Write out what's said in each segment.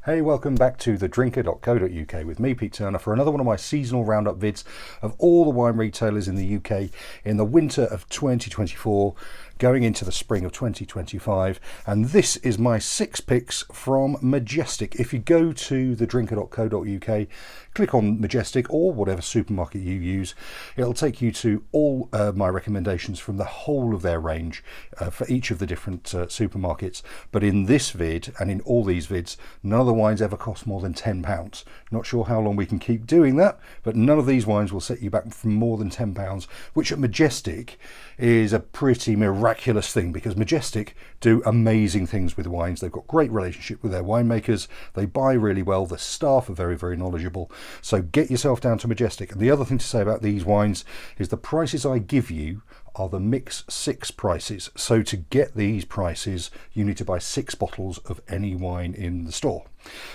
Hey, welcome back to thedrinker.co.uk with me, Pete Turner, for another one of my seasonal roundup vids of all the wine retailers in the UK in the winter of 2024, going into the spring of 2025. And this is my 6 picks from Majestic. If you go to thedrinker.co.uk, click on Majestic or whatever supermarket you use, it'll take you to all my recommendations from the whole of their range for each of the different supermarkets. But in this vid, and in all these vids, none of the wines ever cost more than £10. Not sure how long we can keep doing that, but none of these wines will set you back from more than £10, which at Majestic is a pretty miraculous thing, because Majestic do amazing things with wines. They've got great relationship with their winemakers. They buy really well. The staff are very, very knowledgeable. So get yourself down to Majestic. And the other thing to say about these wines is the prices I give you are the mix 6 prices. So to get these prices, you need to buy 6 bottles of any wine in the store.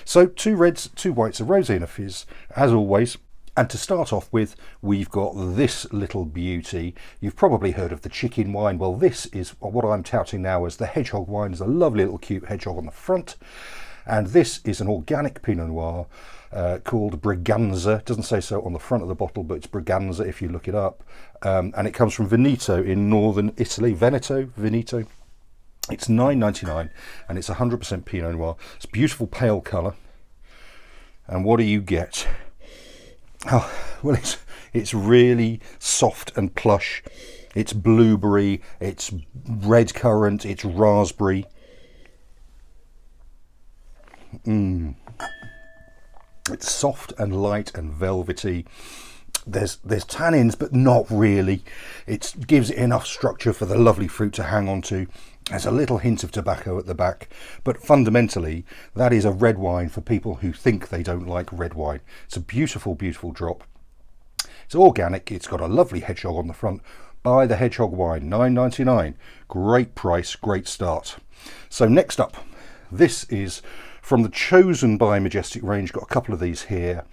So 2 reds, 2 whites, a rosé and a fizz, as always. And to start off with, we've got this little beauty. You've probably heard of the chicken wine. Well, this is what I'm touting now as the Hedgehog wine. There's a lovely little cute hedgehog on the front. And this is an organic Pinot Noir called Briganza. It doesn't say so on the front of the bottle, but it's Briganza if you look it up. And it comes from Veneto in northern Italy. Veneto. It's $9.99 and it's 100% Pinot Noir. It's a beautiful pale colour. And what do you get? Oh, well, it's really soft and plush. It's blueberry, it's red currant, it's raspberry. It's soft and light and velvety. There's tannins, but not really. It gives it enough structure for the lovely fruit to hang on to. There's a little hint of tobacco at the back, but fundamentally that is a red wine for people who think they don't like red wine. It's a beautiful, beautiful drop. It's organic. It's got a lovely hedgehog on the front. Buy the Hedgehog wine, $9.99. Great price, great start. So next up, this is from the Chosen by Majestic range. Got a couple of these here.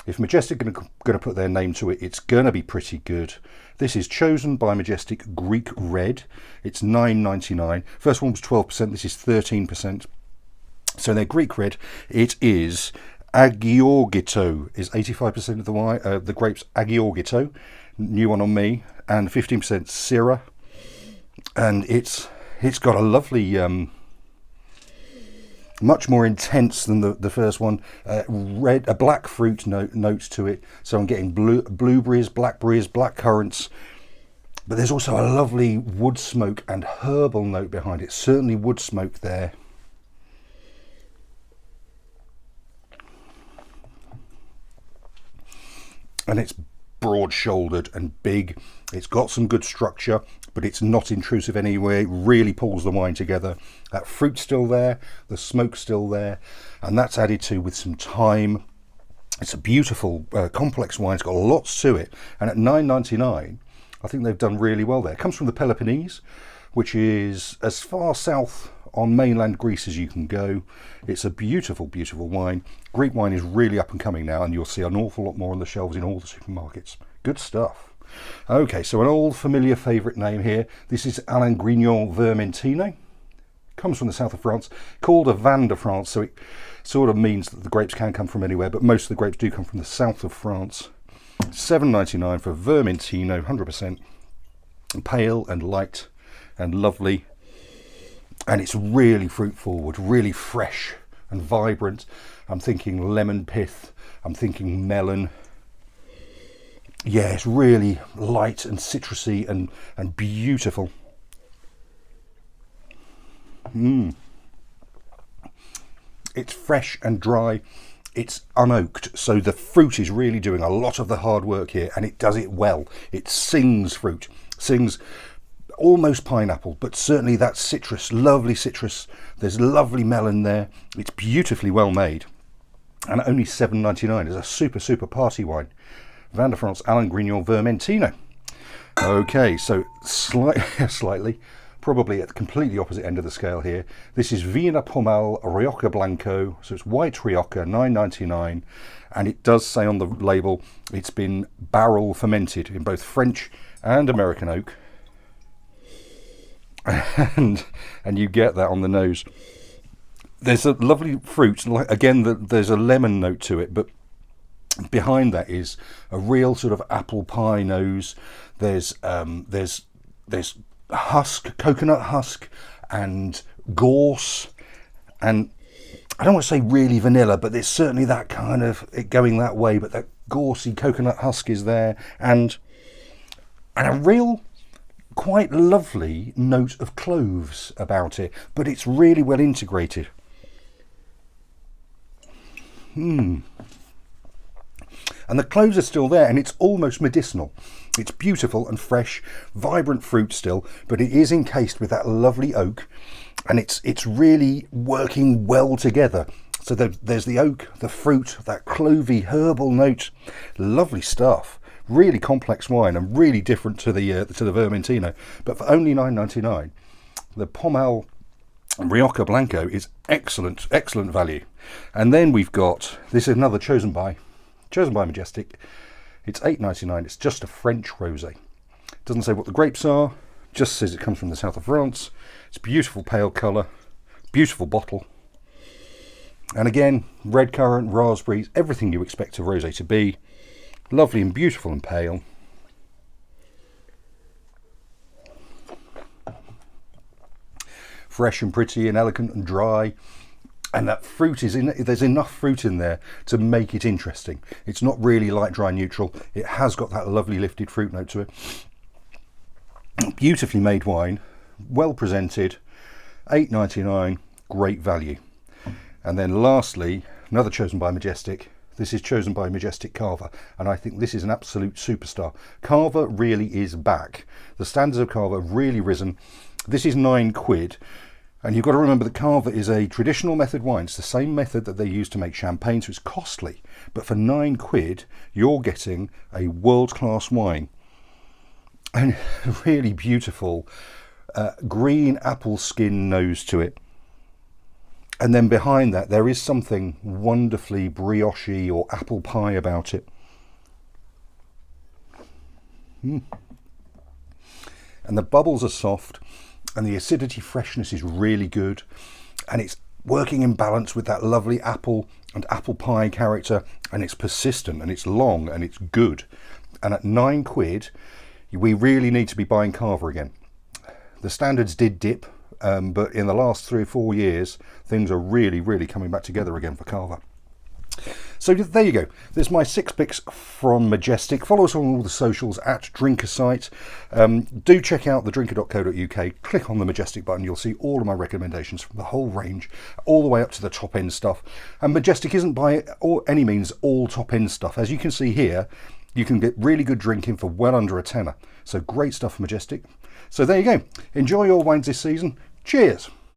If Majestic are going to put their name to it, it's going to be pretty good. This is Chosen by Majestic Greek Red. It's $9.99. First one was 12%. This is 13%. So they're Greek Red. It is Agiorgito. Is 85% of the wine. The grapes Agiorgito. New one on me. And 15% Syrah. And it's got a lovely. Much more intense than the first one. A black fruit notes to it. So I'm getting blueberries, blackberries, black currants. But there's also a lovely wood smoke and herbal note behind it. Certainly wood smoke there. And it's broad-shouldered and big. It's got some good structure, but it's not intrusive anyway. It really pulls the wine together. That fruit's still there, the smoke's still there, and that's added to with some thyme. It's a beautiful, complex wine. It's got lots to it, and at $9.99, I think they've done really well there. It comes from the Peloponnese, which is as far south on mainland Greece as you can go. It's a beautiful, beautiful wine. Greek wine is really up and coming now, and you'll see an awful lot more on the shelves in all the supermarkets. Good stuff. Okay, so an old familiar favourite name here. This is Alain Grignon Vermentino. Comes from the south of France, called a Vin de France, so it sort of means that the grapes can come from anywhere, but most of the grapes do come from the south of France. $7.99 for Vermentino, 100%. Pale and light and lovely. And it's really fruit forward, really fresh and vibrant. I'm thinking lemon pith, I'm thinking melon. Yeah, it's really light and citrusy and beautiful. It's fresh and dry. It's unoaked, so the fruit is really doing a lot of the hard work here, and it does it well. It sings fruit, sings almost pineapple, but certainly that citrus, lovely citrus. There's lovely melon there. It's beautifully well made, and only $7.99 is a super, super party wine. Vin de France, Alain Grignon Vermentino. Okay, so slightly, probably at the completely opposite end of the scale here. This is Vina, Pomal, Rioja Blanco. So it's white Rioja, $9.99. And it does say on the label, it's been barrel fermented in both French and American oak. And you get that on the nose. There's a lovely fruit. Like, again, there's a lemon note to it, but behind that is a real sort of apple pie nose. There's husk, coconut husk, and gorse, and I don't want to say really vanilla, but there's certainly that kind of it going that way. But that gorsey coconut husk is there, and a real quite lovely note of cloves about it. But it's really well integrated. And the cloves are still there, and it's almost medicinal. It's beautiful and fresh, vibrant fruit still, but it is encased with that lovely oak, and it's really working well together. So there's the oak, the fruit, that clovey herbal note. Lovely stuff. Really complex wine and really different to the Vermentino. But for only $9.99, the Pomal Rioja Blanco is excellent value. And then we've got, this is another chosen by Majestic. It's $8.99. It's just a French rosé. Doesn't say what the grapes are, just says it comes from the south of France. It's beautiful pale colour, beautiful bottle. And again, red currant, raspberries, everything you expect a rosé to be. Lovely and beautiful and pale. Fresh and pretty and elegant and dry. And that fruit is in, there's enough fruit in there to make it interesting. It's not really light, dry, neutral. It has got that lovely lifted fruit note to it. Beautifully made wine, well presented, $8.99, great value. And then lastly, another chosen by Majestic. This is chosen by Majestic Cava, and I think this is an absolute superstar. Cava really is back. The standards of Cava have really risen. This is £9. And you've got to remember that Cava is a traditional method wine. It's the same method that they use to make champagne, so it's costly. But for £9, you're getting a world-class wine. And really beautiful green apple skin nose to it. And then behind that, there is something wonderfully brioche or apple pie about it. And the bubbles are soft. And the acidity freshness is really good, and it's working in balance with that lovely apple and apple pie character, and it's persistent and it's long and it's good. And at £9, we really need to be buying Cava again. The standards did dip, but in the last 3 or 4 years, things are really coming back together again for Cava. So there you go. There's my 6 picks from Majestic. Follow us on all the socials at Drinkersite. Do check out thedrinker.co.uk. Click on the Majestic button. You'll see all of my recommendations from the whole range, all the way up to the top end stuff. And Majestic isn't by any means all top end stuff. As you can see here, you can get really good drinking for well under a tenner. So great stuff for Majestic. So there you go. Enjoy your wines this season. Cheers.